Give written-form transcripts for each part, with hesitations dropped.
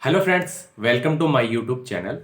Hello friends, welcome to my YouTube channel.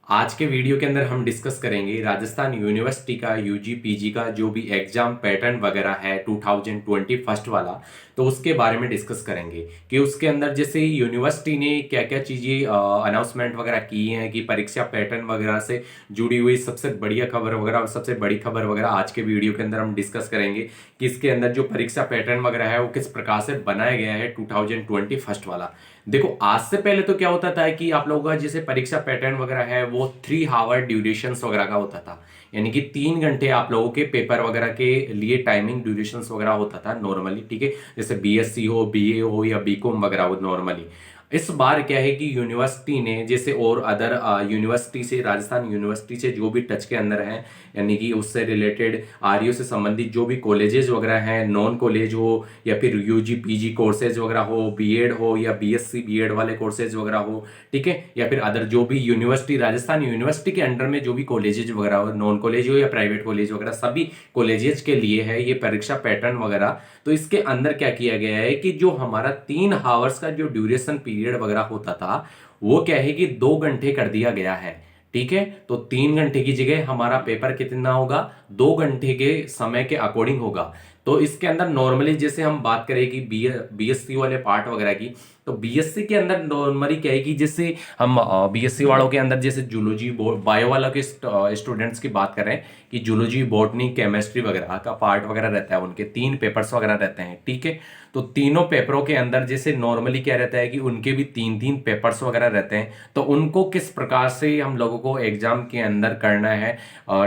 आज के video के अंदर हम डिस्कस करेंगे राजस्थान यूनिवर्सिटी का यूजी पीजी का जो भी एग्जाम पैटर्न वगैरह है 2020 फर्स्ट वाला। तो उसके बारे में डिस्कस करेंगे कि उसके अंदर जैसे यूनिवर्सिटी ने क्या क्या चीज़ें अनाउंसमेंट वगैरह की हैं कि परीक्षा पैटर्न वगैरह से जुड़ी हुई सबसे बढ़िया खबर वगैरह सबसे बड़ी खबर वगैरह आज के वीडियो के अंदर हम डिस्कस करेंगे कि इसके अंदर जो परीक्षा पैटर्न वगैरह है वो किस प्रकार से बनाया गया है 2020 फर्स्ट वाला। देखो, आज से पहले तो क्या होता था कि आप लोगों का जैसे परीक्षा पैटर्न वगैरह है वो 3 आवर ड्यूरेशन वगैरह का होता था। यानी कि 3 घंटे आप लोगों के पेपर वगैरह के लिए टाइमिंग ड्यूरेशन वगैरह होता था नॉर्मली। ठीक है, जैसे बीएससी हो, बीए हो या बीकॉम वगैरह हो नॉर्मली। इस बार क्या है कि यूनिवर्सिटी ने जैसे और अदर यूनिवर्सिटी से, राजस्थान यूनिवर्सिटी से जो भी टच के अंदर हैं, यानी कि उससे रिलेटेड आरयू से संबंधित जो भी कॉलेजेस वगैरह हैं, नॉन कॉलेज हो या फिर यूजी पीजी कोर्सेज वगैरह हो, बीएड हो या बीएससी बीएड वाले कोर्सेज वगैरह हो, ठीक है, या फिर अदर जो भी यूनिवर्सिटी, राजस्थान यूनिवर्सिटी के अंडर में जो भी कॉलेजेज वगैरह हो, नॉन कॉलेज हो या प्राइवेट कॉलेज वगैरह, सभी कॉलेजेस के लिए है ये परीक्षा पैटर्न वगैरह। तो इसके अंदर क्या किया गया है कि जो हमारा 3 आवर्स का जो ड्यूरेशन पीरियड वगैरह होता था वो क्या है कि 2 घंटे कर दिया गया है। ठीक है, तो 3 घंटे की जगह हमारा पेपर कितना होगा, 2 घंटे के समय के अकॉर्डिंग होगा। तो इसके अंदर नॉर्मली जैसे हम बात करें कि बीएससी वाले पार्ट वगैरह की, तो बीएससी के अंदर नॉर्मली क्या है कि जैसे हम बीएससी वालों के अंदर जैसे जूलॉजी बायो वालों के स्टूडेंट्स की बात करें कि जूलॉजी बॉटनी केमिस्ट्री वगैरह का पार्ट वगैरह रहता है, उनके 3 पेपर्स वगैरह रहते हैं। ठीक है, तो तीनों पेपरों के अंदर जैसे नॉर्मली क्या रहता है कि उनके भी 3 पेपर्स वगैरह रहते हैं। तो उनको किस प्रकार से हम लोगों को एग्जाम के अंदर करना है,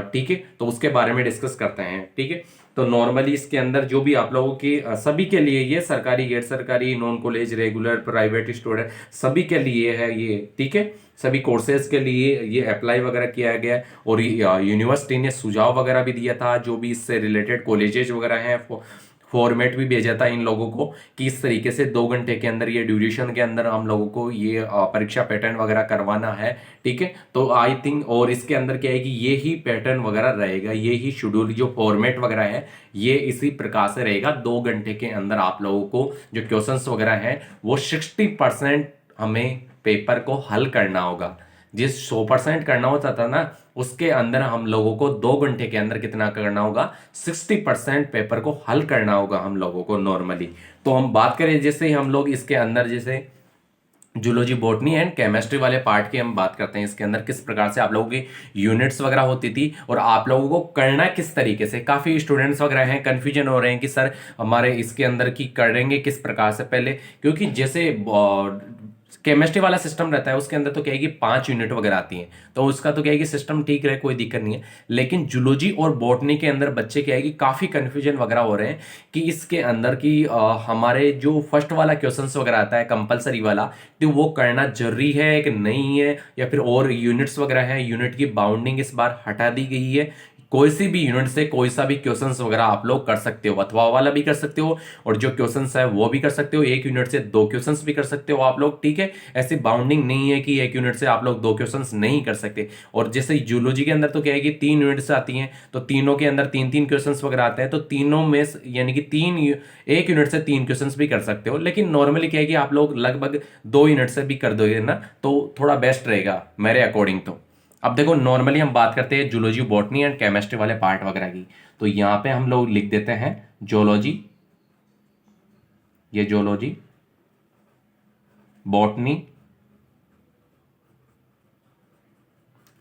ठीक है, तो उसके बारे में डिस्कस करते हैं। ठीक है, तो नॉर्मली इसके अंदर जो भी आप लोगों के सभी के लिए, ये सरकारी गैर सरकारी non college regular private student सभी के लिए है ये। ठीक है, सभी कोर्सेज के लिए ये अप्लाई वगैरह किया गया है। और यूनिवर्सिटी ने सुझाव वगैरह भी दिया था, जो भी इससे रिलेटेड कॉलेजेस वगैरह हैं, फॉर्मेट भी भेजा था इन लोगों को कि इस तरीके से 2 घंटे के अंदर, ये ड्यूरेशन के अंदर हम लोगों को ये परीक्षा पैटर्न वगैरह करवाना है। ठीक है, तो आई थिंक, और इसके अंदर क्या है कि ये ही पैटर्न वगैरह रहेगा, ये ही शेड्यूल जो फॉर्मेट वगैरह है ये इसी प्रकार से रहेगा। 2 घंटे के अंदर आप लोगों को जो क्वेश्चंस वगैरह हैं वो 60% हमें पेपर को हल करना होगा। जिस 100% करना होता था ना, उसके अंदर हम लोगों को 2 घंटे के अंदर कितना करना होगा, 60% पेपर को हल करना होगा हम लोगों को नॉर्मली। तो हम बात करें जैसे हम लोग इसके अंदर जैसे जूलॉजी बॉटनी एंड केमिस्ट्री वाले पार्ट की हम बात करते हैं, इसके अंदर किस प्रकार से आप लोगों की यूनिट्स वगैरह होती थी और आप लोगों को करना किस तरीके से। काफी स्टूडेंट्स वगैरह हैं, कंफ्यूजन हो रहे हैं कि सर हमारे इसके अंदर की करेंगे किस प्रकार से पहले, क्योंकि जैसे केमिस्ट्री वाला सिस्टम रहता है उसके अंदर तो क्या है कि 5 यूनिट वगैरह आती हैं, तो उसका तो क्या है कि सिस्टम ठीक रहे, कोई दिक्कत नहीं है। लेकिन जूलॉजी और बॉटनी के अंदर बच्चे क्या है कि काफी कंफ्यूजन वगैरह हो रहे हैं कि इसके अंदर की हमारे जो फर्स्ट वाला क्वेश्चंस वगैरह आता है कंपलसरी वाला, तो वो करना जरूरी है कि नहीं है, या फिर और यूनिट्स वगैरह है, यूनिट की बाउंडिंग इस बार हटा दी गई है। कोई सी भी यूनिट से कोई सा भी क्वेश्चंस वगैरह आप लोग कर सकते हो, अथवा वाला भी कर सकते हो, और जो क्वेश्चंस है वो भी कर सकते हो, एक यूनिट से 2 क्वेश्चंस भी कर सकते हो आप लोग। ठीक है, ऐसी बाउंडिंग नहीं है कि एक यूनिट से आप लोग 2 क्वेश्चंस नहीं कर सकते। और जैसे जूलॉजी के अंदर तो क्या है कि 3 यूनिट्स आती हैं, तो तीनों के अंदर 3 क्वेश्चंस वगैरह आते हैं, तो तीनों में यानी कि एक यूनिट से 3 क्वेश्चंस भी कर सकते हो। लेकिन नॉर्मली क्या है कि आप लोग लगभग 2 यूनिट से भी कर दोगे ना, तो थोड़ा बेस्ट रहेगा मेरे अकॉर्डिंग तो। अब देखो, नॉर्मली हम बात करते हैं जूलॉजी बॉटनी एंड केमिस्ट्री वाले पार्ट वगैरह की, तो यहां पे हम लोग लिख देते हैं जूलॉजी, ये जूलॉजी, बॉटनी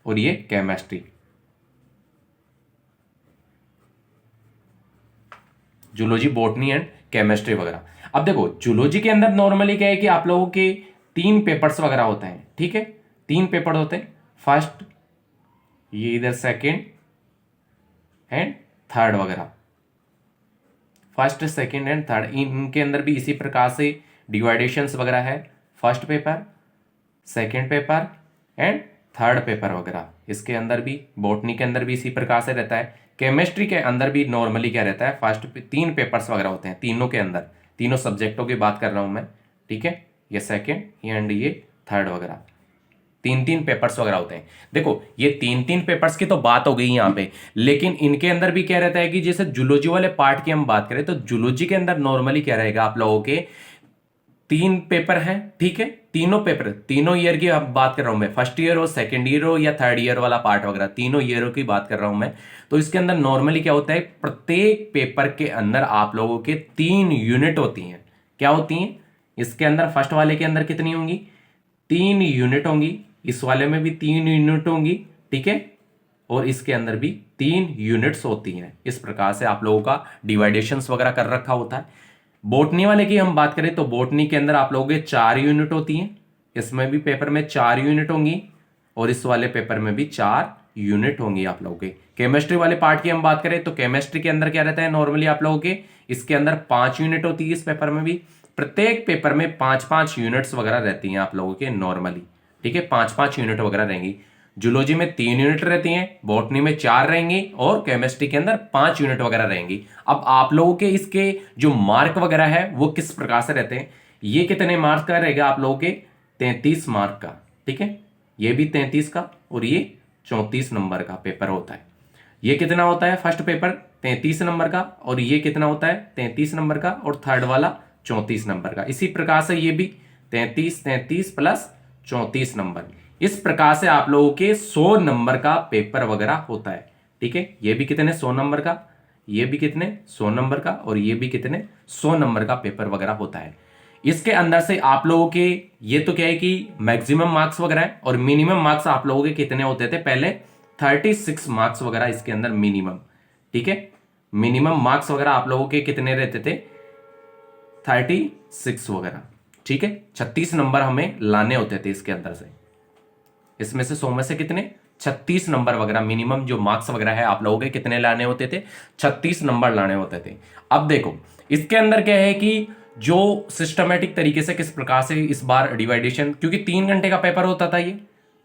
और ये chemistry. Zoology botany and chemistry वगैरह। अब देखो, जूलॉजी के अंदर नॉर्मली क्या है कि आप लोगों के 3 पेपर्स वगैरह होते हैं। ठीक है, 3 पेपर होते हैं, फर्स्ट, ये इधर सेकंड एंड थर्ड वगैरह, फर्स्ट सेकंड एंड थर्ड, इनके अंदर भी इसी प्रकार से डिवाइडेशंस वगैरह है, first paper, second paper and third paper वगैरह। इसके अंदर भी, बॉटनी के अंदर भी इसी प्रकार से रहता है। केमिस्ट्री के अंदर भी नॉर्मली क्या रहता है, फर्स्ट 3 पेपर्स वगैरह होते हैं तीनों के अंदर, तीनों सब्जेक्टों की बात कर रहा हूं मैं। ठीक है, ये सेकंड एंड ये थर्ड वगैरह, 3 पेपर्स वगैरह होते हैं। देखो, ये 3 पेपर्स की तो बात हो गई यहाँ पे, लेकिन इनके अंदर भी क्या रहता है कि जैसे जूलॉजी वाले पार्ट की हम बात करें तो जूलॉजी के अंदर नॉर्मली क्या रहेगा, आप लोगों के 3 पेपर हैं। ठीक है, तीनों पेपर, तीनों ईयर की अब बात कर रहा हूं मैं, फर्स्ट ईयर हो, सेकंड ईयर हो या थर्ड ईयर वाला पार्ट वगैरह, तीनों ईयरों की बात कर रहा हूं मैं। तो इसके अंदर नॉर्मली क्या होता है, प्रत्येक पेपर के अंदर आप लोगों के 3 यूनिट होती हैं। क्या होती हैं इसके अंदर? फर्स्ट वाले के अंदर कितनी होंगी? 3 यूनिट होंगी। इस वाले में भी 3 यूनिट होंगी, ठीक है, और इसके अंदर भी 3 यूनिट्स होती हैं। इस प्रकार से आप लोगों का डिवाइडेशंस वगैरह कर रखा होता है। बोटनी वाले की हम बात करें तो बोटनी के अंदर आप लोगों के 4 यूनिट होती हैं। इसमें भी पेपर में 4 यूनिट होंगी और इस वाले पेपर में भी 4 यूनिट होंगी आप लोगों के। केमिस्ट्री वाले पार्ट की हम बात करें तो केमिस्ट्री के अंदर क्या रहता है नॉर्मली आप लोगों के, इसके अंदर 5 यूनिट होती है। इस पेपर में भी प्रत्येक पेपर में 5-5 यूनिट्स वगैरह रहती हैं आप लोगों के नॉर्मली, ठीक है, 5-5 यूनिट वगैरह रहेंगी। जूलॉजी में 3 यूनिट रहती हैं, बॉटनी में 4 रहेंगी और केमिस्ट्री के अंदर 5 यूनिट वगैरह रहेंगी। अब आप लोगों के इसके जो मार्क वगैरह है वो किस प्रकार से रहते हैं? ये कितने मार्क्स का रहेगा आप लोगों के? 33 मार्क का, ठीक है, ये भी 33 का और ये 34 नंबर का पेपर होता है। ये कितना होता है? फर्स्ट पेपर 33 नंबर का और ये कितना होता है? 33 नंबर का और थर्ड वाला 34 नंबर का। इसी प्रकार से ये भी 33 प्लस 34 नंबर। इस प्रकार से आप लोगों के 100 नंबर का पेपर वगैरह होता है, ठीक है। ये भी कितने? 100 नंबर का, ये भी कितने? 100 नंबर का और ये भी कितने? 100 नंबर का पेपर वगैरह होता है। इसके अंदर से आप लोगों के ये तो क्या है कि मैक्सिमम मार्क्स वगैरह है और मिनिमम मार्क्स आप लोगों के कितने होते थे पहले? 36 मार्क्स वगैरह इसके अंदर मिनिमम, ठीक है। मिनिमम मार्क्स वगैरह आप लोगों के कितने रहते थे? 36 वगैरह, ठीक है। 36 नंबर हमें लाने होते थे इसके अंदर से। इसमें से 100 में से कितने? 36 नंबर वगैरह मिनिमम जो मार्क्स वगैरह है आप लोगों के कितने लाने होते थे? 36 नंबर लाने होते थे। अब देखो इसके अंदर क्या है कि जो सिस्टमेटिक तरीके से किस प्रकार से इस बार डिवाइडेशन, क्योंकि 3 घंटे का पेपर होता था ये,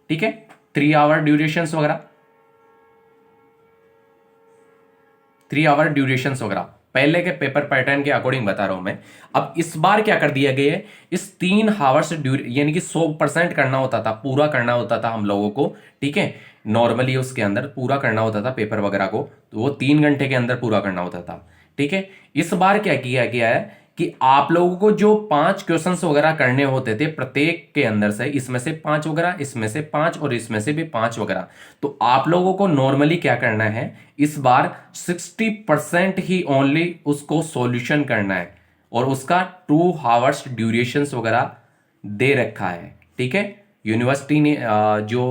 ठीक है, 3 आवर ड्यूरेशन वगैरह, 3 आवर ड्यूरेशन वगैरह पहले के पेपर पैटर्न के अकॉर्डिंग बता रहा हूं मैं। अब इस बार क्या कर दिया गया है, इस 3 आवर्स यानी कि 100% करना होता था, पूरा करना होता था हम लोगों को, ठीक है। नॉर्मली उसके अंदर पूरा करना होता था पेपर वगैरह को, तो वो 3 घंटे के अंदर पूरा करना होता था, ठीक है। इस बार क्या किया गया है कि आप लोगों को जो 5 क्वेश्चंस वगैरह करने होते थे प्रत्येक के अंदर से, इसमें से 5 वगैरह, इसमें से 5 और इसमें से भी 5 वगैरह, तो आप लोगों को नॉर्मली क्या करना है इस बार 60% ही ओनली उसको सॉल्यूशन करना है और उसका 2 आवर्स ड्यूरेशन वगैरह दे रखा है, ठीक है। यूनिवर्सिटी ने जो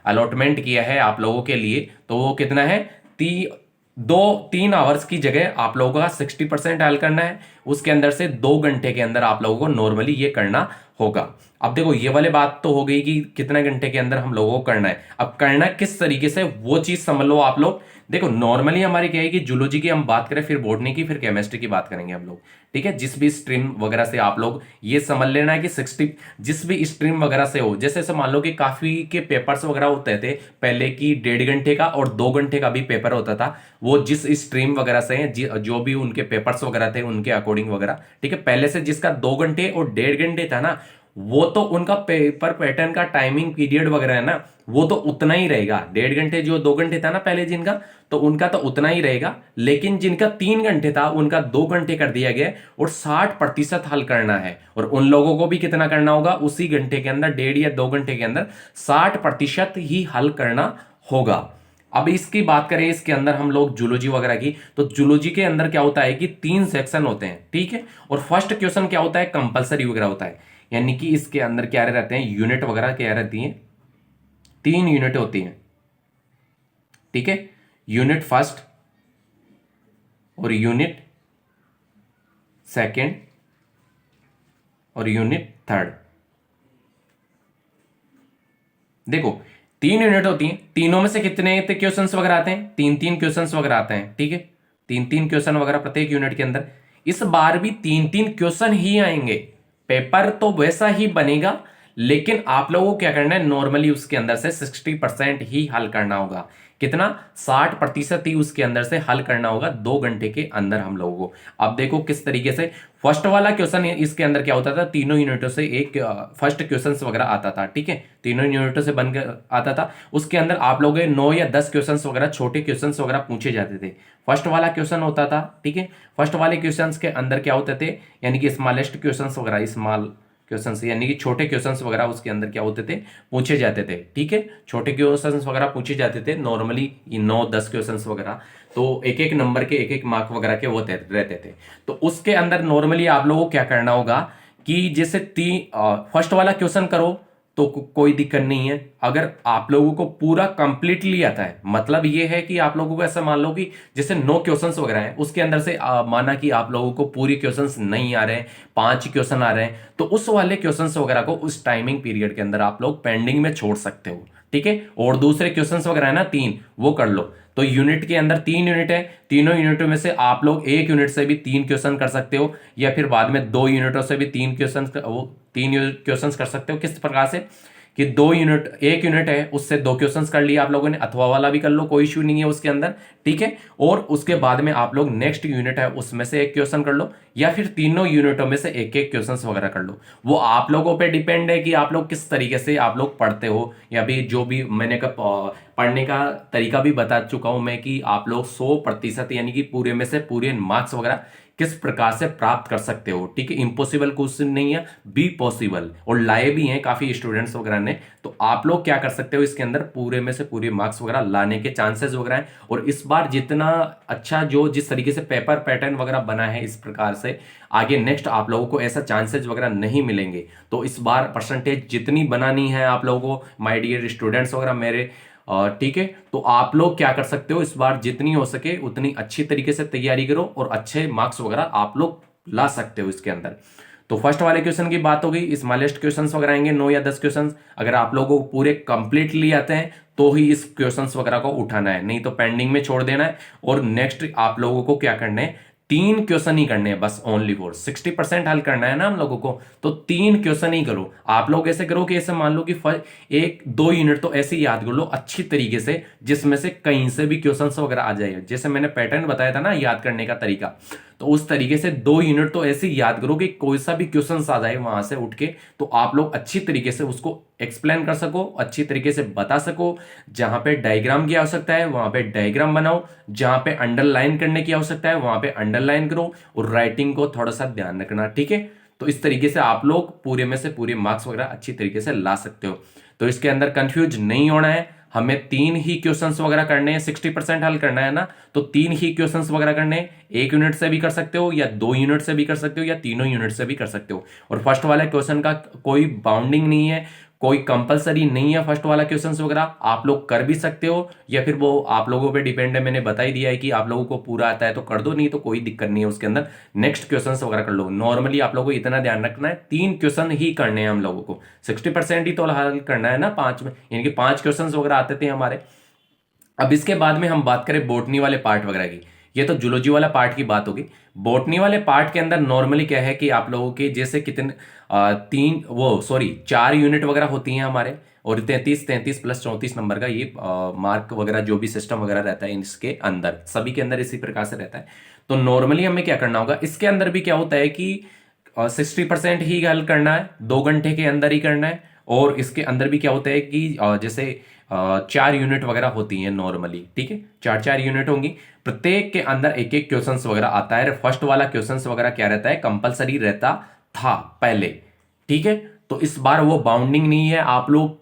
अलॉटमेंट किया है आप लोगों के लिए, तो वो कितना है? 3 आवर्स की जगह आप लोगों का 60% हल करना है। उसके अंदर से 2 घंटे के अंदर आप लोगों को नॉर्मली ये करना होगा। अब देखो ये वाली बात तो हो गई कि कितने घंटे के अंदर हम लोगों को करना है। अब करना किस तरीके से वो चीज समझ लो आप लोग। देखो नॉर्मली हमारी क्या है कि जूलॉजी की हम बात करें, फिर बॉटनी की, फिर केमिस्ट्री की बात करेंगे हम लोग, ठीक है। जिस भी स्ट्रीम वगैरह से आप लोग ये समझ लेना है कि 60 जिस भी स्ट्रीम वगैरह से हो, जैसे मान लो कि काफी के पेपर्स वगैरह होते थे पहले की 1.5 घंटे का और 2 घंटे का भी पेपर होता था, वो जिस स्ट्रीम वगैरह से हैं जो भी उनके पेपर्स वगैरह थे उनके अकॉर्डिंग वगैरह, ठीक है। पहले से जिसका 2 घंटे और 1.5 घंटे था ना, वो तो उनका पेपर पैटर्न का टाइमिंग पीरियड वगैरह है ना, वो तो उतना ही रहेगा। 1.5 घंटे जो 2 घंटे था ना पहले जिनका, तो उनका तो उतना ही रहेगा। लेकिन जिनका 3 घंटे था उनका 2 घंटे कर दिया गया और 60% हल करना है। और उन लोगों को भी कितना करना होगा? उसी घंटे के अंदर, 1.5 या 2 घंटे के अंदर 60% ही हल करना होगा। अब इसकी बात करें इसके अंदर हम लोग जूलॉजी वगैरह की, तो जूलॉजी के अंदर क्या होता है कि 3 सेक्शन होते हैं, ठीक है। और फर्स्ट क्वेश्चन क्या होता है? कंपलसरी वगैरह होता है, यानी कि इसके अंदर क्या रहते हैं? यूनिट वगैरह क्या रहती हैं? 3 यूनिट होती हैं, ठीक है। यूनिट फर्स्ट और यूनिट सेकंड और यूनिट थर्ड। देखो 3 यूनिट होती हैं, तीनों में से कितने क्वेश्चंस वगैरह आते हैं? 3-3 क्वेश्चंस वगैरह आते हैं, ठीक है। 3-3 क्वेश्चन वगैरह प्रत्येक यूनिट के अंदर। इस बार भी 3-3 क्वेश्चन ही आएंगे। पेपर तो वैसा ही बनेगा, लेकिन आप लोगों को क्या करना है? नॉर्मली उसके अंदर से 60% ही हल करना होगा। कितना? 60% ही उसके अंदर से हल करना होगा 2 घंटे के अंदर हम लोगों को। अब देखो किस तरीके से फर्स्ट वाला क्वेश्चन इसके अंदर क्या होता था? तीनों यूनिटों से एक फर्स्ट क्वेश्चन वगैरह आता था, ठीक है। तीनों यूनिटों से बनकर आता था। उसके अंदर आप लोगों के 9 या 10 क्वेश्चन वगैरह, छोटे क्वेश्चन वगैरह पूछे जाते थे। फर्स्ट वाला क्वेश्चन होता था, ठीक है। फर्स्ट वाले क्वेश्चन के अंदर क्या होते थे? यानी कि स्मॉलेस्ट क्वेश्चन वगैरह, स्मॉल क्वेश्चंस यानी कि छोटे क्वेश्चंस वगैरह उसके अंदर क्या होते थे, पूछे जाते थे। ठीक है, छोटे क्वेश्चंस वगैरह पूछे जाते थे नॉर्मली, 9-10 क्वेश्चंस वगैरह, तो एक एक नंबर के एक एक मार्क वगैरह के वो रहते थे। तो उसके अंदर नॉर्मली आप लोगों को क्या करना होगा कि जैसे फर्स्ट वाला क्वेश्चन करो तो कोई दिक्कत नहीं है। अगर आप लोगों को पूरा कंप्लीटली आता है, मतलब ये है कि आप लोगों को ऐसा मान लो कि जैसे 9 क्वेश्चंस वगैरह हैं, उसके अंदर से माना कि आप लोगों को पूरी क्वेश्चंस नहीं आ रहे हैं, 5 क्वेश्चन आ रहे हैं, तो उस वाले क्वेश्चंस वगैरह को उस टाइमिंग पीरियड के अंदर आप लोग पेंडिंग में छोड़ सकते हो। ठीक है, और दूसरे क्वेश्चंस वगैरह है ना 3, वो कर लो। तो यूनिट के अंदर 3 यूनिट है, तीनों यूनिटों में से आप लोग एक यूनिट से भी 3 क्वेश्चन कर सकते हो, या फिर बाद में 2 यूनिटों से भी 3 क्वेश्चन, वो 3 क्वेश्चन कर सकते हो। किस प्रकार से कि 2 यूनिट, एक यूनिट है उससे 2 क्वेश्चंस कर लिए आप लोगों ने, अथवा वाला भी कर लो, कोई इश्यू नहीं है उसके अंदर। ठीक है, और उसके बाद में आप लोग नेक्स्ट यूनिट है उसमें से एक क्वेश्चन कर लो, या फिर तीनों यूनिटों में से एक एक क्वेश्चंस वगैरह कर लो। वो आप लोगों पे डिपेंड है कि आप लोग किस तरीके से आप लोग पढ़ते हो, या भी जो भी मैंने पढ़ने का तरीका भी बता चुका हूं मैं कि आप लोग 100% यानी कि पूरे में से पूरे मार्क्स वगैरह किस प्रकार से प्राप्त कर सकते हो। ठीक है, इम्पॉसिबल क्वेश्चन नहीं है, बी पॉसिबल, और लाए भी हैं काफी स्टूडेंट्स वगैरह ने। तो आप लोग क्या कर सकते हो, इसके अंदर पूरे में से पूरे मार्क्स वगैरह लाने के चांसेस वगैरह हैं। और इस बार जितना अच्छा जो जिस तरीके से पेपर पैटर्न वगैरह बना है, इस प्रकार से आगे नेक्स्ट आप लोगों को ऐसा चांसेस वगैरह नहीं मिलेंगे। तो इस बार परसेंटेज जितनी बनानी है आप लोगों को, माय डियर स्टूडेंट्स वगैरह मेरे, ठीक है, तो आप लोग क्या कर सकते हो, इस बार जितनी हो सके उतनी अच्छी तरीके से तैयारी करो और अच्छे मार्क्स वगैरह आप लोग ला सकते हो इसके अंदर। तो फर्स्ट वाले क्वेश्चन की बात हो गई, स्मॉलेस्ट क्वेश्चंस वगैरह आएंगे 9 या 10 क्वेश्चंस। अगर आप लोगों को पूरे कंप्लीटली आते हैं तो ही इस क्वेश्चंस वगैरह को उठाना है, नहीं तो पेंडिंग में छोड़ देना है। और नेक्स्ट आप लोगों को क्या करना है, 3 क्वेश्चन ही करने हैं बस, ओनली फॉर 60% हल करना है ना हम लोगों को, तो 3 क्वेश्चन ही करो। आप लोग ऐसे करो कि ऐसे मान लो कि 1-2 यूनिट तो ऐसे ही याद कर लो अच्छी तरीके से, जिसमें से कहीं से भी क्वेश्चंस वगैरह आ जाए। जैसे मैंने पैटर्न बताया था ना याद करने का तरीका, तो उस तरीके से 2 यूनिट तो ऐसे ही याद करो कि कोई सा भी क्वेश्चन आ जाए वहां से उठ के, तो आप लोग अच्छी तरीके से उसको एक्सप्लेन कर सको, अच्छी तरीके से बता सको। जहां पे डायग्राम की आवश्यकता है वहां पे डायग्राम बनाओ, जहां पे अंडरलाइन करने की आवश्यकता है वहां पे अंडरलाइन करो, और राइटिंग को थोड़ा सा ध्यान रखना। ठीक है, तो इस तरीके से आप लोग पूरे में से पूरे मार्क्स वगैरह अच्छी तरीके से ला सकते हो। तो इसके अंदर कंफ्यूज नहीं होना है, हमें 3 ही क्वेश्चंस वगैरह करने हैं, 60% हल करना है ना, तो 3 ही क्वेश्चंस वगैरह करने हैं। 1 यूनिट से भी कर सकते हो, या 2 यूनिट से भी कर सकते हो, या तीनों यूनिट से भी कर सकते हो। और फर्स्ट वाले क्वेश्चन का कोई बाउंडिंग नहीं है, कोई कंपलसरी नहीं है। फर्स्ट वाला क्वेश्चंस वगैरह आप लोग कर भी सकते हो, या फिर वो आप लोगों पे डिपेंड है। मैंने बता ही दिया है कि आप लोगों को पूरा आता है तो कर दो, नहीं तो कोई दिक्कत नहीं है उसके अंदर, नेक्स्ट क्वेश्चंस वगैरह कर लो। नॉर्मली आप लोगों को इतना ध्यान रखना है 3 क्वेश्चन ही करने हैं हम लोगों को, 60% ही तो हल करना है ना 5 में, यानी कि 5 क्वेश्चन वगैरह आते थे हमारे। अब इसके बाद में हम बात करें बॉटनी वाले पार्ट वगैरह की, ये तो जूलॉजी वाला पार्ट की बात होगी। बॉटनी वाले पार्ट के अंदर नॉर्मली क्या है कि आप लोगों के जैसे कितने 4 यूनिट वगैरह होती हैं हमारे, और 33 प्लस 34 नंबर का ये मार्क वगैरह जो भी सिस्टम वगैरह रहता है इसके अंदर, सभी के अंदर इसी प्रकार से रहता है। तो नॉर्मली हमें क्या करना होगा, इसके अंदर भी क्या होता है कि 60% ही हल करना है, 2 घंटे के अंदर ही करना है। और इसके अंदर भी क्या होता है कि जैसे 4 यूनिट वगैरह होती हैं नॉर्मली, ठीक है, 4 यूनिट होंगी, प्रत्येक के अंदर एक एक क्वेश्चंस वगैरह आता है। फर्स्ट वाला क्वेश्चंस वगैरह क्या रहता है, कंपलसरी रहता था पहले, ठीक है, तो इस बार वो बाउंडिंग नहीं है। आप लोग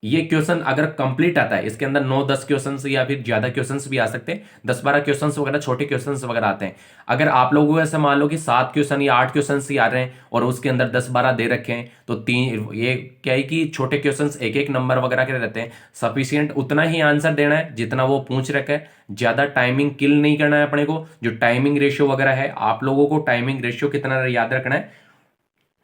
ये क्वेश्चन अगर कंप्लीट आता है, इसके अंदर 9-10 क्वेश्चन या फिर ज्यादा क्वेश्चन भी आ सकते हैं, 10-12 क्वेश्चन वगैरह, छोटे क्वेश्चन वगैरह आते हैं। अगर आप लोगों को ऐसा मान लो कि 7 क्वेश्चन या 8 क्वेश्चन ही आ रहे हैं और उसके अंदर 10-12 दे रखे हैं, तो 3 ये क्या है कि छोटे क्वेश्चन एक एक नंबर वगैरह के रहते हैं, सफिशियंट उतना ही आंसर देना है जितना वो पूछ रखा है, ज्यादा टाइमिंग किल नहीं करना है अपने को। जो टाइमिंग रेशियो वगैरह है, आप लोगों को टाइमिंग रेशियो कितना याद रखना है,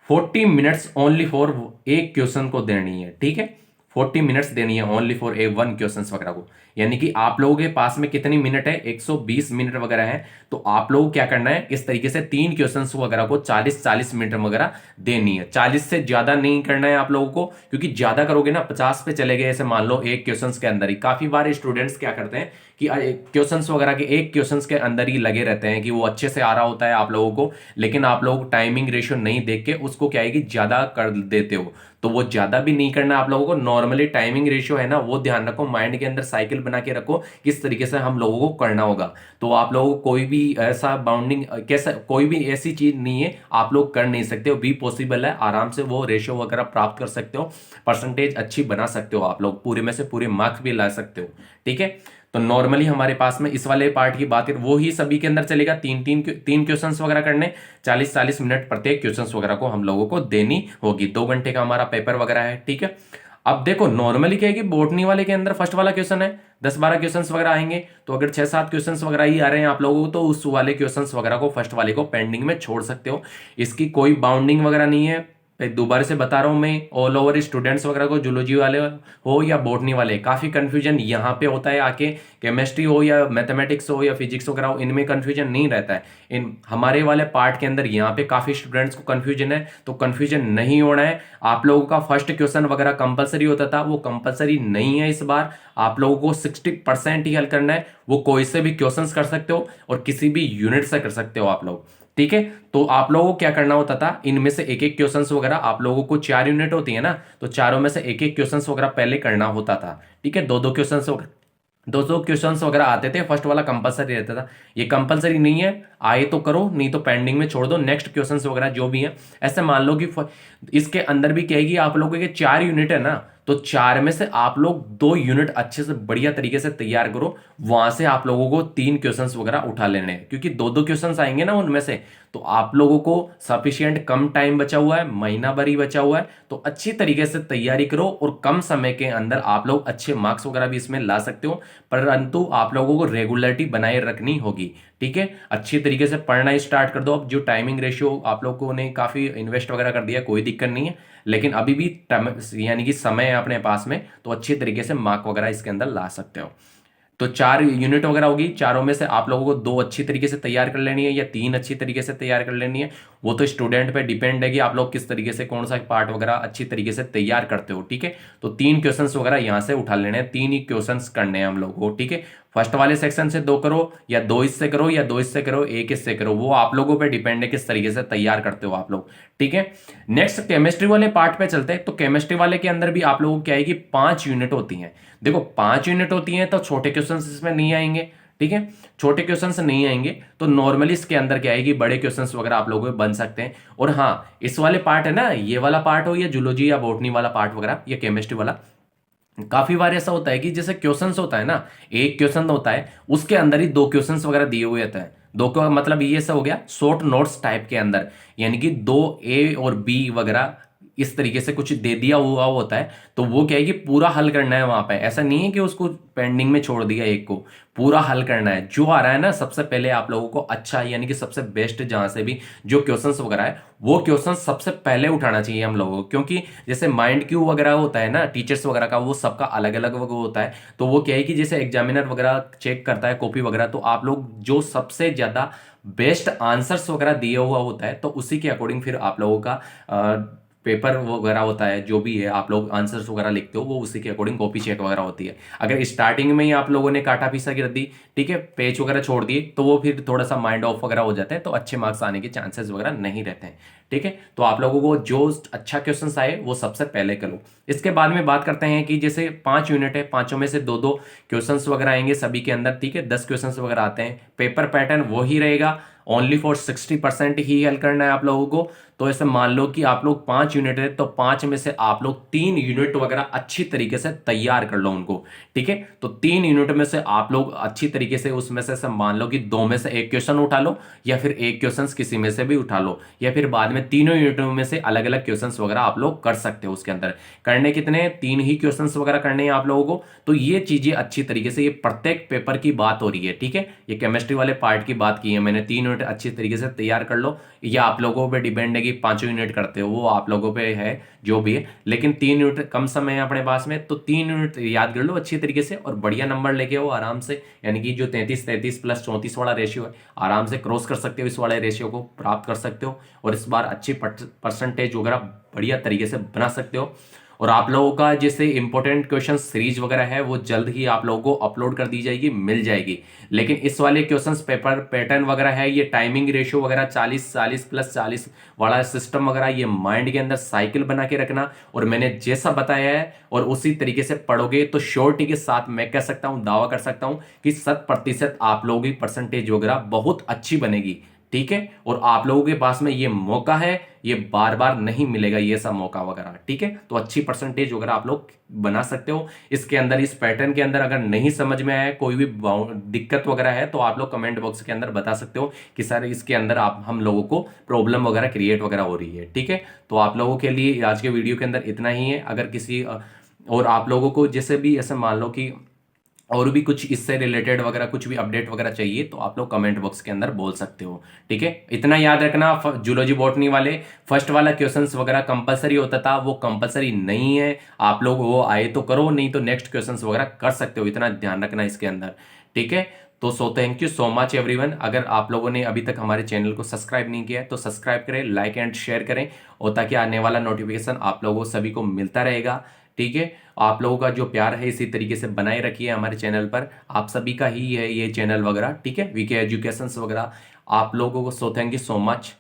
40 मिनट्स ओनली फॉर एक क्वेश्चन को देनी है, ठीक है, 40 मिनट्स देनी है ओनली फॉर ए 1 क्वेश्चन वगैरह को। यानी कि आप लोगों के पास में कितनी मिनट है, 120 मिनट वगैरह है। तो आप लोगों को क्या करना है, इस तरीके से 3 क्वेश्चन वगैरह को 40-40 मिनट वगैरह देनी है। 40 से ज्यादा नहीं करना है आप लोगों को, क्योंकि ज्यादा करोगे ना 50 पे चले गए ऐसे मान लो एक क्वेश्चन के अंदर ही। काफी बार स्टूडेंट्स क्या करते हैं कि क्वेश्चंस वगैरह के एक क्वेश्चंस के अंदर ही लगे रहते हैं कि वो अच्छे से आ रहा होता है आप लोगों को, लेकिन आप लोग टाइमिंग रेशियो नहीं देख के उसको क्या है कि ज्यादा कर देते हो। तो वो ज्यादा भी नहीं करना आप लोगों को, नॉर्मली टाइमिंग रेशियो है ना वो ध्यान रखो, माइंड के अंदर साइकिल बना के रखो किस तरीके से हम लोगों को करना होगा। तो आप लोगों को कोई भी ऐसा बाउंडिंग कैसा कोई भी ऐसी चीज नहीं है आप लोग कर नहीं सकते हो, भी पॉसिबल है, आराम से वो रेशियो वगैरह प्राप्त कर सकते हो, परसेंटेज अच्छी बना सकते हो, आप लोग पूरे में से पूरे मार्क्स भी ला सकते हो। ठीक है, तो नॉर्मली हमारे पास में इस वाले पार्ट की बात है वो ही सभी के अंदर चलेगा, तीन क्वेश्चंस वगैरह करने, 40-40 मिनट प्रत्येक क्वेश्चंस वगैरह को हम लोगों को देनी होगी, 2 घंटे का हमारा पेपर वगैरह है। ठीक है, अब देखो नॉर्मली क्या है कि बोटनी वाले के अंदर फर्स्ट वाला क्वेश्चन है, 10-12 क्वेश्चंस वगैरह आएंगे, तो अगर 6-7 क्वेश्चंस वगैरह ही आ रहे हैं आप लोगों को तो उस वाले क्वेश्चंस वगैरह को फर्स्ट वाले को पेंडिंग में छोड़ सकते हो, इसकी कोई बाउंडिंग वगैरह नहीं है। दोबारा से बता रहा हूं मैं, ऑल ओवर स्टूडेंट्स वगैरह को, जूलॉजी वाले हो या बॉटनी वाले, काफी कंफ्यूजन यहाँ पे होता है आके, केमिस्ट्री हो या मैथमेटिक्स हो या फिजिक्स वगैरह हो, इनमें कंफ्यूजन नहीं रहता है, इन हमारे वाले पार्ट के अंदर यहाँ पे काफी स्टूडेंट्स को कंफ्यूजन है, तो कंफ्यूजन नहीं होना है। आप लोगों का फर्स्ट क्वेश्चन वगैरह कंपलसरी होता था, वो कंपलसरी नहीं है इस बार, आप लोगों को 60% ही हल करना है, वो कोई से भी क्वेश्चन कर सकते हो और किसी भी यूनिट से कर सकते हो आप लोग। ठीक है, तो आप लोगों को क्या करना होता था, इनमें से एक एक क्वेश्चंस वगैरह, आप लोगों को 4 यूनिट होती है ना, तो चारों में से एक एक क्वेश्चंस वगैरह पहले करना होता था। ठीक है, दो दो क्वेश्चंस वगैरह आते थे, फर्स्ट वाला कंपलसरी रहता था, ये कंपलसरी नहीं है, आए तो करो नहीं तो पेंडिंग में छोड़ दो, नेक्स्ट क्वेश्चंस वगैरह जो भी है। ऐसे मान लो कि इसके अंदर भी कहेगी आप लोगों के 4 यूनिट है ना, तो 4 में से आप लोग 2 यूनिट अच्छे से बढ़िया तरीके से तैयार करो, वहां से आप लोगों को 3 क्वेश्चंस वगैरह उठा लेने हैं, क्योंकि दो दो क्वेश्चंस आएंगे ना उनमें से, तो आप लोगों को सफिशिएंट कम टाइम बचा हुआ है, महीना भर ही बचा हुआ है, तो अच्छी तरीके से तैयारी करो और कम समय के अंदर आप लोग अच्छे मार्क्स वगैरह भी इसमें ला सकते हो, परंतु आप लोगों को रेगुलरिटी बनाए रखनी होगी। ठीक है, अच्छी तरीके से पढ़ना स्टार्ट कर दो। अब जो टाइमिंग रेशियो आप लोगों ने काफी इन्वेस्ट वगैरह कर दिया, कोई दिक्कत नहीं है, लेकिन अभी भी यानी कि समय है अपने पास में, तो अच्छी तरीके से मार्क वगैरह इसके अंदर ला सकते हो। तो 4 यूनिट वगैरह होगी, चारों में से आप लोगों को 2 अच्छी तरीके से तैयार कर लेनी है या 3 अच्छी तरीके से तैयार कर लेनी है, वो तो स्टूडेंट पे डिपेंड है कि आप लोग किस तरीके से कौन सा पार्ट वगैरह अच्छी तरीके से तैयार करते हो। ठीक है, तो 3 क्वेश्चंस वगैरह यहां से उठा लेने हैं, 3 ही क्वेश्चंस करने हैं हम लोगों को। ठीक है, फर्स्ट वाले सेक्शन से 2 करो या 2 इससे करो या 2 इससे करो, 1 इससे करो, वो आप लोगों पे डिपेंड है किस तरीके से तैयार करते हो आप लोग। ठीक है, नेक्स्ट केमिस्ट्री वाले पार्ट पे चलते हैं। तो केमिस्ट्री वाले के अंदर भी आप लोगों को क्या है कि 5 यूनिट होती हैं। देखो 5 यूनिट होती हैं तो छोटे क्वेश्चन इसमें नहीं आएंगे। ठीक है, छोटे क्वेश्चंस नहीं आएंगे, तो नॉर्मली इसके अंदर क्या है कि बड़े क्वेश्चंस वगैरह आप लोगों को बन सकते हैं। और हाँ, इस वाले पार्ट है ना, ये वाला पार्ट हो या जूलॉजी या बॉटनी वाला पार्ट वगैरह या केमिस्ट्री वाला, काफी बार ऐसा होता है कि जैसे क्वेश्चंस होता है ना, एक क्वेश्चन होता है उसके अंदर ही 2 क्वेश्चंस वगैरह दिए हुए होते हैं। दो का मतलब ये सब हो गया शॉर्ट नोट्स टाइप के अंदर, यानी कि 2 A और B वगैरह इस तरीके से कुछ दे दिया हुआ होता है, तो वो क्या है कि पूरा हल करना है वहां पे, ऐसा नहीं है कि उसको पेंडिंग में छोड़ दिया, एक को पूरा हल करना है। जो आ रहा है ना सबसे पहले आप लोगों को अच्छा यानी कि सबसे बेस्ट जहां से भी जो क्वेश्चंस वगैरह है वो क्वेश्चन सबसे पहले उठाना चाहिए हम लोगों को, क्योंकि जैसे माइंड क्यू वगैरह होता है ना टीचर्स वगैरह का, वो सबका अलग अलग होता है, तो वो क्या है कि जैसे एग्जामिनर वगैरह चेक करता है कॉपी वगैरह, तो आप लोग जो सबसे ज्यादा बेस्ट आंसर्स वगैरह दिया हुआ होता है तो उसी के अकॉर्डिंग फिर आप लोगों का पेपर वगैरह होता है, जो भी है आप लोग आंसर्स वगैरह लिखते हो वो उसी के अकॉर्डिंग कॉपी चेक वगैरह होती है। अगर स्टार्टिंग में ही आप लोगों ने काटा पीसा कर दी, ठीक है, पेज वगैरह छोड़ दिए, तो वो फिर थोड़ा सा माइंड ऑफ वगैरह हो जाता है, तो अच्छे मार्क्स आने के चांसेस वगैरह नहीं रहते हैं। ठीक है, तो आप लोगों को जो अच्छा क्वेश्चन आए वो सबसे पहले करो। इसके बाद में बात करते हैं कि जैसे 5 यूनिट है, पांचों में से 2-2 क्वेश्चंस वगैरह आएंगे सभी के अंदर। ठीक है, 10 क्वेश्चंस वगैरह आते हैं, पेपर पैटर्न वो ही रहेगा, ओनली फॉर 60% ही हल करना है आप लोगों को। तो ऐसे मान लो कि आप लोग 5 यूनिट है, तो 5 में से आप लोग 3 यूनिट वगैरह अच्छी तरीके से तैयार कर लो उनको। ठीक है, तो 3 यूनिट में से आप लोग अच्छी तरीके से उसमें से मान लो कि 2 में से 1 क्वेश्चन उठा लो, या फिर 1 क्वेश्चन किसी में से भी उठा लो, या फिर बाद में तीनों यूनिटों में से अलग अलग क्वेश्चन वगैरह आप लोग कर सकते हो। उसके अंदर करने कितने, 3 ही क्वेश्चन वगैरह करने हैं आप लोगों को। तो ये चीजें अच्छी तरीके से, ये प्रत्येक पेपर की बात हो रही है। ठीक है, ये केमिस्ट्री वाले पार्ट की बात की है मैंने, 3 यूनिट अच्छी तरीके से तैयार कर लो। या आप लोगों पे डिपेंड है कि 5 यूनिट करते हो, वो आप लोगों पे है जो भी है, लेकिन 3 यूनिट कम समय है अपने पास में, तो 3 यूनिट याद कर लो अच्छी तरीके से और बढ़िया नंबर लेके आओ आराम से। यानी कि जो 33 प्लस 34 वाला रेशियो है, आराम से क्रॉस कर सकते हो, इस वाले रेशियो को प्राप्त कर सकते हो और इस बार अच्छी परसेंटेज वगैरह बढ़िया तरीके से बना सकते हो। और आप लोगों का जैसे इंपॉर्टेंट क्वेश्चन सीरीज वगैरह है वो जल्द ही आप लोगों को अपलोड कर दी जाएगी, मिल जाएगी। लेकिन इस वाले क्वेश्चंस पेपर पैटर्न वगैरह है, ये टाइमिंग रेशियो वगैरह 40 40 + 40 वाला सिस्टम वगैरह, ये माइंड के अंदर साइकिल बना के रखना। और मैंने जैसा बताया है और उसी तरीके से पढ़ोगे तो श्योरिटी के साथ मैं कह सकता हूं, दावा कर सकता हूं कि 100% आप लोगों की परसेंटेज वगैरह बहुत अच्छी बनेगी। ठीक है, और आप लोगों के पास में ये मौका है, ये बार बार नहीं मिलेगा ये सब मौका वगैरह। ठीक है, तो अच्छी परसेंटेज वगैरह आप लोग बना सकते हो। इसके अंदर, इस पैटर्न के अंदर अगर नहीं समझ में आया, कोई भी दिक्कत वगैरह है, तो आप लोग कमेंट बॉक्स के अंदर बता सकते हो कि सर इसके अंदर आप हम लोगों को प्रॉब्लम वगैरह क्रिएट वगैरह हो रही है। ठीक है, तो आप लोगों के लिए आज के वीडियो के अंदर इतना ही है। अगर किसी और आप लोगों को जैसे भी ऐसे मान लो कि और भी कुछ इससे रिलेटेड वगैरह कुछ भी अपडेट वगैरह चाहिए तो आप लोग कमेंट बॉक्स के अंदर बोल सकते हो। ठीक है, इतना याद रखना, जूलॉजी बॉटनी वाले फर्स्ट वाला क्वेश्चंस वगैरह कंपलसरी होता था, वो कंपलसरी नहीं है। आप लोग वो आए तो करो, नहीं तो नेक्स्ट क्वेश्चंस वगैरह कर सकते हो, इतना ध्यान रखना इसके अंदर। ठीक है, तो thank you so much everyone. अगर आप लोगों ने अभी तक हमारे चैनल को सब्सक्राइब नहीं किया है तो सब्सक्राइब करें, लाइक एंड शेयर करें, और ताकि आने वाला नोटिफिकेशन आप लोगों सभी को मिलता रहेगा। ठीक है, आप लोगों का जो प्यार है इसी तरीके से बनाए रखिए हमारे चैनल पर, आप सभी का ही है ये चैनल वगैरह। ठीक है, वीके एजुकेशंस वगैरह आप लोगों को। Thank you so much.